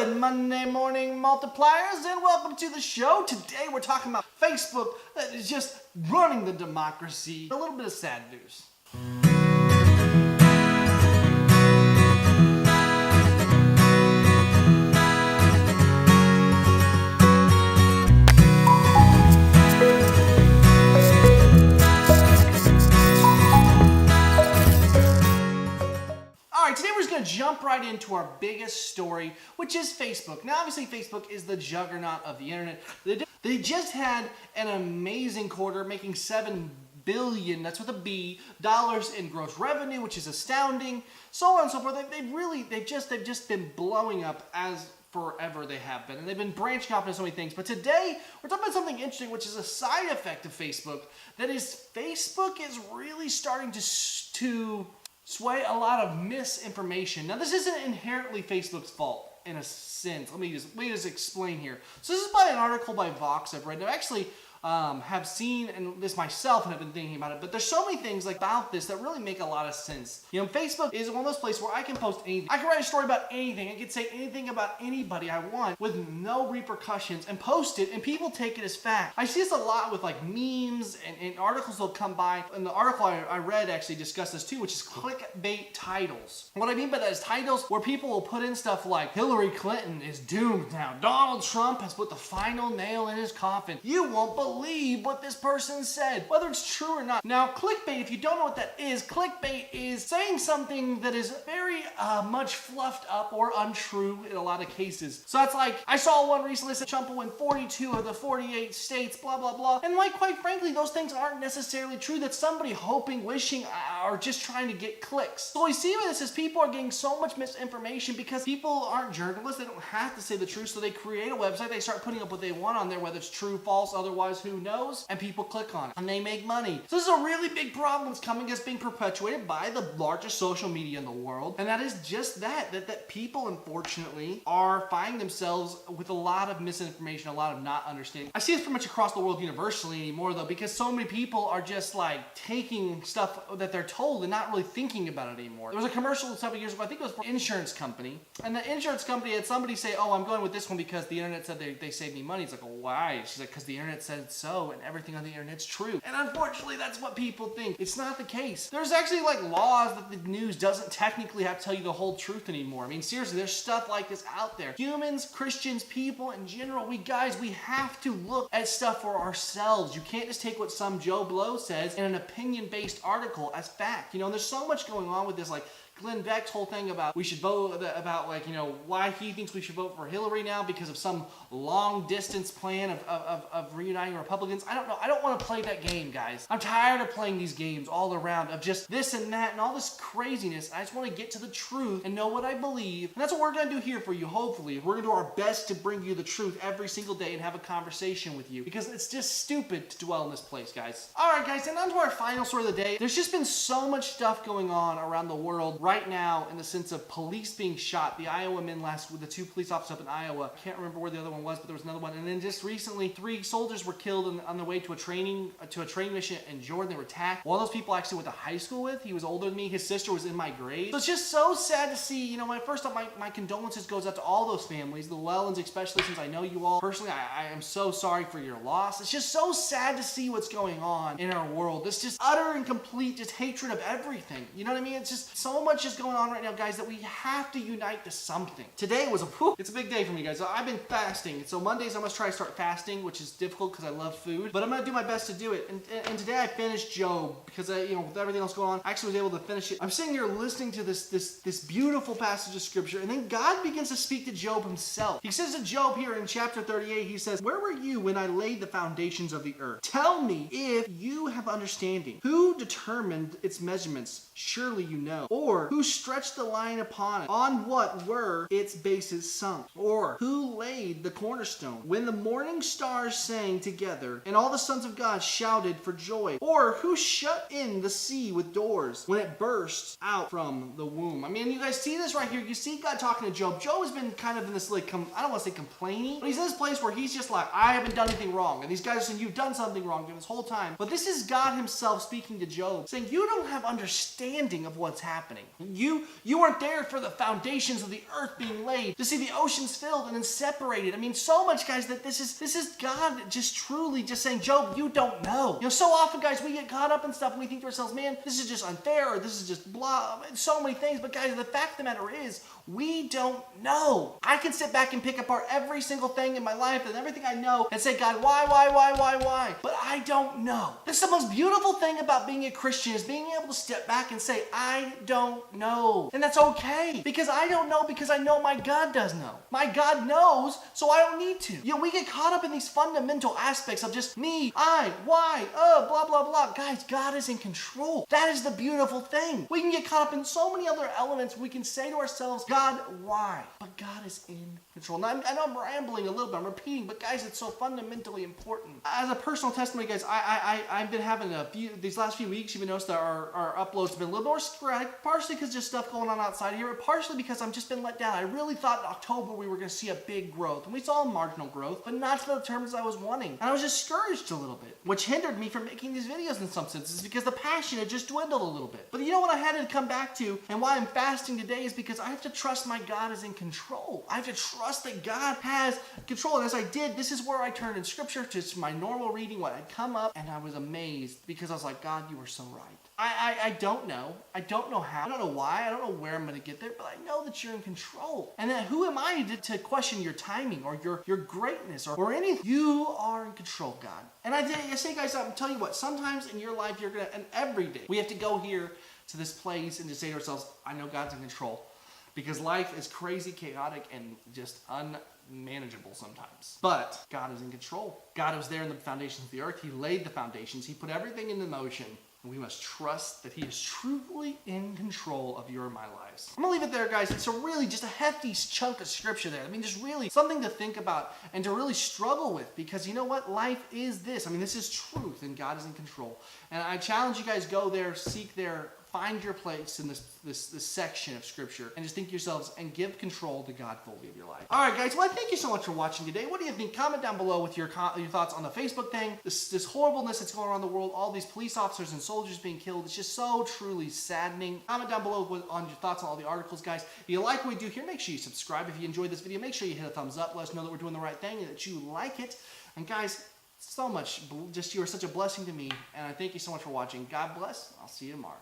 Good Monday morning, multipliers, and welcome to the show. Today we're talking about Facebook that is just running the democracy. A little bit of sad news. Today we're just going to jump right into our biggest story, which is Facebook. Now, obviously, Facebook is the juggernaut of the internet. They just had an amazing quarter, making $7 billion, that's with a B, dollars in gross revenue, which is astounding. So on and so forth. They've just been blowing up as forever they have been, and they've been branching off into so many things. But today we're talking about something interesting, which is a side effect of Facebook. That is, Facebook is really starting to sway a lot of misinformation. Now, this isn't inherently Facebook's fault in a sense. Let me just explain here. So this is by an article by Vox I've read. Now, actually, have seen and this myself and have been thinking about it, but there's so many things like about this that really make a lot of sense. You know, Facebook is one of those places where I can post anything. I can write a story about anything. I can say anything about anybody I want with no repercussions and post it, and people take it as fact. I see this a lot with like memes and articles that'll come by, and the article I read actually discussed this too, which is clickbait titles. What I mean by that is titles where people will put in stuff like Hillary Clinton is doomed now, Donald Trump has put the final nail in his coffin, you won't believe what this person said, whether it's true or not. Now, clickbait, if you don't know what that is, clickbait is saying something that is very much fluffed up or untrue in a lot of cases. So that's like, I saw one recently that said Trump will win 42 of the 48 states, blah, blah, blah. And like, quite frankly, those things aren't necessarily true. That's somebody hoping, wishing, or just trying to get clicks. So we see with this is people are getting so much misinformation because people aren't journalists. They don't have to say the truth. So they create a website. They start putting up what they want on there, whether it's true, false, otherwise, who knows, and people click on it and they make money. So this is a really big problem that's coming, that's being perpetuated by the largest social media in the world, and that is just that people unfortunately are finding themselves with a lot of misinformation, a lot of not understanding. I see this pretty much across the world universally anymore though, because so many people are just like taking stuff that they're told and not really thinking about it anymore. There was a commercial several years ago, I think it was for an insurance company, and the insurance company had somebody say, oh, I'm going with this one because the internet said they saved me money. It's like, oh, why? She's like, because the internet said so, and everything on the internet's true. And unfortunately, that's what people think. It's not the case. There's actually like laws that the news doesn't technically have to tell you the whole truth anymore. I mean, seriously, there's stuff like this out there. Humans, Christians, people in general, we have to look at stuff for ourselves. You can't just take what some Joe Blow says in an opinion-based article as fact. You know, there's so much going on with this, like Glenn Beck's whole thing about we should vote, about like, you know, why he thinks we should vote for Hillary now because of some long distance plan of reuniting Republicans. I don't know. I don't want to play that game, guys. I'm tired of playing these games all around of just this and that and all this craziness. I just want to get to the truth and know what I believe. And that's what we're going to do here for you, hopefully. We're going to do our best to bring you the truth every single day and have a conversation with you, because it's just stupid to dwell in this place, guys. All right, guys, and on to our final story of the day. There's just been so much stuff going on around the world right now in the sense of police being shot. The Iowa men with the 2 police officers up in Iowa. I can't remember where the other one was, but there was another one. And then just recently, 3 soldiers were killed on the way to a training mission in Jordan. They were attacked. One of those people I actually went to high school with. He was older than me. His sister was in my grade. So it's just so sad to see. You know, my condolences goes out to all those families, the Llewellyns especially, since I know you all personally. I am so sorry for your loss. It's just so sad to see what's going on in our world. This just utter and complete just hatred of everything. You know what I mean? It's just so much just going on right now, guys, that we have to unite to something. Today was it's a big day for me, guys. So I've been fasting. So Mondays I must try to start fasting, which is difficult because I love food, but I'm gonna do my best to do it. And today I finished Job because you know, with everything else going on, I actually was able to finish it. I'm sitting here listening to this beautiful passage of scripture, and then God begins to speak to Job himself. He says to Job here in chapter 38, he says, "Where were you when I laid the foundations of the earth? Tell me if you have understanding. Who determined its measurements? Surely you know. Or who stretched the line upon it? On what were its bases sunk? Or who laid the cornerstone? When the morning stars sang together, and all the sons of God shouted for joy? Or who shut in the sea with doors when it burst out from the womb?" I mean, you guys see this right here. You see God talking to Job. Job has been kind of in this, like, I don't want to say complaining, but he's in this place where he's just like, I haven't done anything wrong. And these guys are saying, you've done something wrong this whole time. But this is God himself speaking to Job, saying, you don't have understanding of what's happening. You weren't there for the foundations of the earth being laid, to see the oceans filled and then separated. I mean, so much, guys, that this is God just truly just saying, Job, you don't know. So often, guys, we get caught up in stuff and we think to ourselves, man, this is just unfair, or this is just blah, and so many things. But guys, the fact of the matter is, we don't know. I can sit back and pick apart every single thing in my life and everything I know and say, God, why? But I don't know. That's the most beautiful thing about being a Christian, is being able to step back and say, I don't know. And that's okay, because I don't know, because I know my God does know. My God knows, so I don't need to. We get caught up in these fundamental aspects of just me, I, why, blah, blah, blah. Guys, God is in control. That is the beautiful thing. We can get caught up in so many other elements. We can say to ourselves, God, why? But God is in control. Now, I know I'm rambling a little bit, I'm repeating, but guys, it's so fundamentally important. As a personal testimony, guys, I've been having these last few weeks, you've noticed that our uploads have been a little more sporadic, partially because just stuff going on outside here, but partially because I've just been let down. I really thought in October we were going to see a big growth, and we saw a marginal growth, but not to the terms I was wanting. And I was discouraged a little bit, which hindered me from making these videos in some senses, because the passion had just dwindled a little bit. But you know what I had to come back to, and why I'm fasting today, is because I have to trust my God is in control. I have to trust that God has control. And as I did, this is where I turned in scripture to my normal reading, what had come up, and I was amazed, because I was like, God, you were so right. I don't know. I don't know how. I don't know why. I don't know where I'm going to get there, but I know that you're in control. And then who am I to question your timing or your greatness or anything? You are in control, God. And I say, guys, I'm telling you what, sometimes in your life, you're going to, and every day, we have to go here to this place and to say to ourselves, I know God's in control. Because life is crazy, chaotic, and just unmanageable sometimes. But God is in control. God was there in the foundations of the earth. He laid the foundations. He put everything into motion. And we must trust that He is truly in control of your and my lives. I'm going to leave it there, guys. It's really just a hefty chunk of scripture there. I mean, just really something to think about and to really struggle with, because you know what? Life is this. I mean, this is truth, and God is in control. And I challenge you guys, go there, seek there, find your place in this section of scripture, and just think to yourselves and give control to God fully of your life. All right, guys. Well, thank you so much for watching today. What do you think? Comment down below with your thoughts on the Facebook thing, this horribleness that's going around the world, all these police officers and soldiers being killed. It's just so truly saddening. Comment down below on your thoughts on all the articles, guys. If you like what we do here, make sure you subscribe. If you enjoyed this video, make sure you hit a thumbs up. Let us know that we're doing the right thing and that you like it. And guys, so much, just you are such a blessing to me, and I thank you so much for watching. God bless. I'll see you tomorrow.